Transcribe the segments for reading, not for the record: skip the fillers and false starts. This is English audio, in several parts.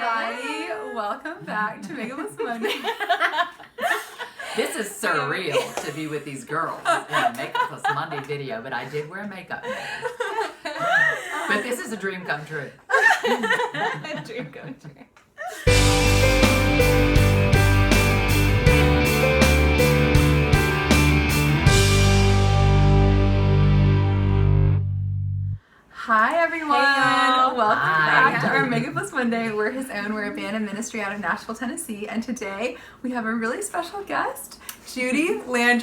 everybody. Welcome back to Makeupless Monday. This is surreal to be with these girls in a Makeupless Monday video, but I did wear makeup. But this is a dream come true. A dream come true. Hi everyone! Hey, welcome Hi. back to our Makeupless Monday. We're his own. We're a band and ministry out of Nashville, Tennessee, and today we have a really special guest, Judy Klein,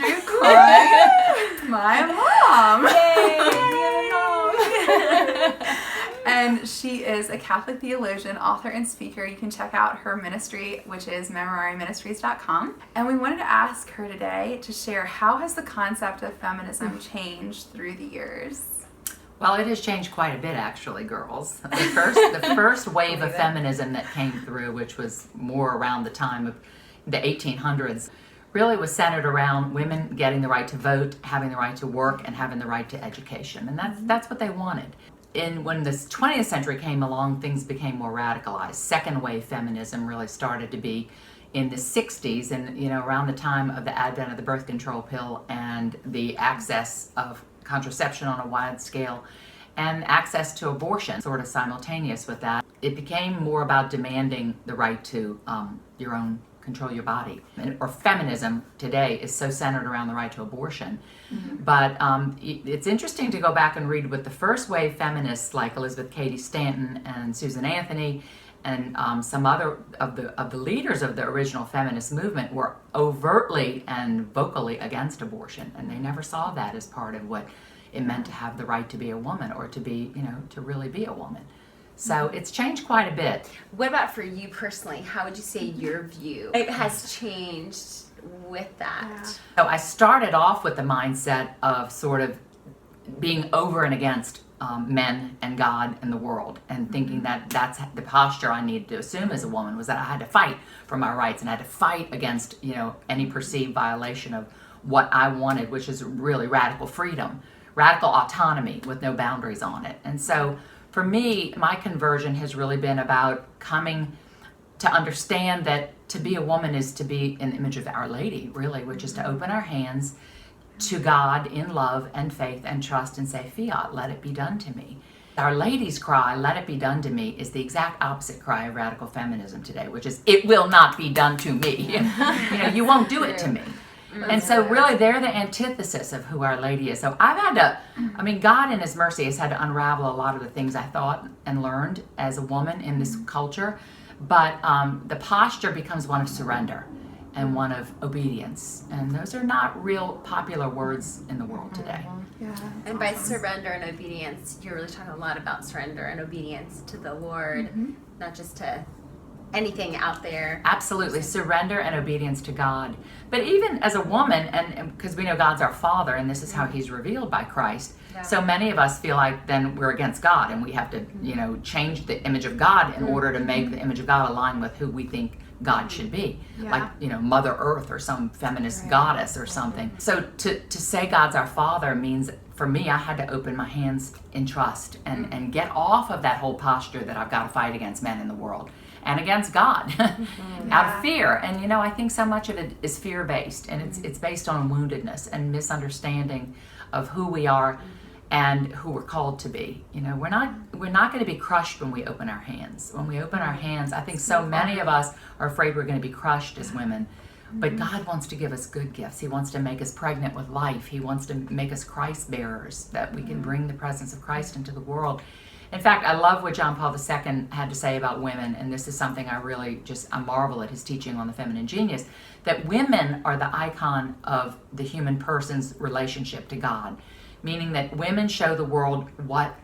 my mom. And she is a Catholic theologian, author, and speaker. You can check out her ministry, which is memorariministries.com. And we wanted to ask her today to share how has the concept of feminism changed through the years? Well, it has changed quite a bit, actually, girls. The first wave of feminism that came through, which was more around the time of the 1800s, really was centered around women getting the right to vote, having the right to work, and having the right to education. And that's what they wanted. When the 20th century came along, things became more radicalized. Second wave feminism really started to be in the 60s, and around the time of the advent of the birth control pill and the access of contraception on a wide scale and access to abortion sort of simultaneous with that. It became more about demanding the right to control your body. Or feminism today is so centered around the right to abortion. Mm-hmm. But it's interesting to go back and read what the first wave feminists like Elizabeth Cady Stanton and Susan Anthony and some other of the leaders of the original feminist movement were overtly and vocally against abortion, and they never saw that as part of what it meant to have the right to be a woman or to be, to really be a woman. So it's changed quite a bit. What about for you personally? How would you say your view has changed with that? Yeah. So I started off with the mindset of sort of being over and against men and God and the world, and thinking that that's the posture I needed to assume as a woman, was that I had to fight for my rights and I had to fight against any perceived violation of what I wanted, which is really radical freedom, radical autonomy with no boundaries on it. And so for me, my conversion has really been about coming to understand that to be a woman is to be an image of Our Lady, really, which is to open our hands to God in love and faith and trust and say, fiat, let it be done to me. Our Lady's cry, let it be done to me, is the exact opposite cry of radical feminism today, which is, it will not be done to me. You won't do it to me. And so really they're the antithesis of who Our Lady is. So I've had to, God in His mercy has had to unravel a lot of the things I thought and learned as a woman in this culture. But the posture becomes one of surrender and one of obedience. And those are not real popular words in the world today. Yeah. And by surrender and obedience, you're really talking a lot about surrender and obedience to the Lord, not just to anything out there. Absolutely, surrender and obedience to God. But even as a woman, and because we know God's our Father, and this is how He's revealed by Christ, so many of us feel like then we're against God, and we have to, change the image of God in order to make the image of God align with who we think God should be, like Mother Earth or some feminist goddess or something. So to say God's our Father means, for me, I had to open my hands in trust and get off of that whole posture that I've got to fight against men in the world and against God out of fear. And I think so much of it is fear-based, and it's based on woundedness and misunderstanding of who we are and who we're called to be. We're not going to be crushed when we open our hands. When we open our hands, I think so many of us are afraid we're going to be crushed as women. But God wants to give us good gifts. He wants to make us pregnant with life. He wants to make us Christ bearers, that we can bring the presence of Christ into the world. In fact, I love what John Paul II had to say about women, and this is something I marvel at his teaching on the feminine genius, that women are the icon of the human person's relationship to God, meaning that women show the world what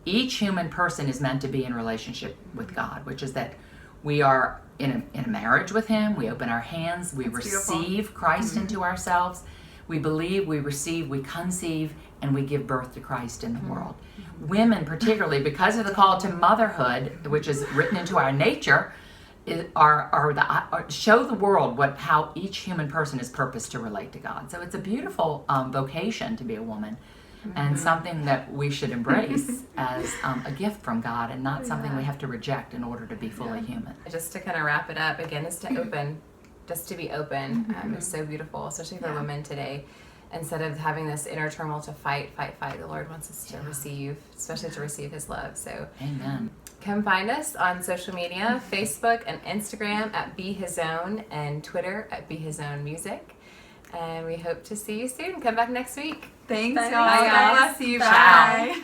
each human person is meant to be in relationship with God, which is that we are in a marriage with Him, we open our hands, we receive Christ into ourselves, we believe, we receive, we conceive, and we give birth to Christ in the world. Women, particularly because of the call to motherhood, which is written into our nature, show the world how each human person is purposed to relate to God. So it's a beautiful vocation to be a woman. and something that we should embrace as a gift from God, and not something we have to reject in order to be fully human. Just to kind of wrap it up, again, is to open, just to be open. It's so beautiful, especially for women today. Instead of having this inner turmoil to fight, the Lord wants us to receive, especially to receive His love. So, Amen. Come find us on social media, Facebook and Instagram at Be His Own, and Twitter at Be His Own Music. And we hope to see you soon. Come back next week. Thanks, Bye, y'all. guys. God bless you. Ciao. Bye.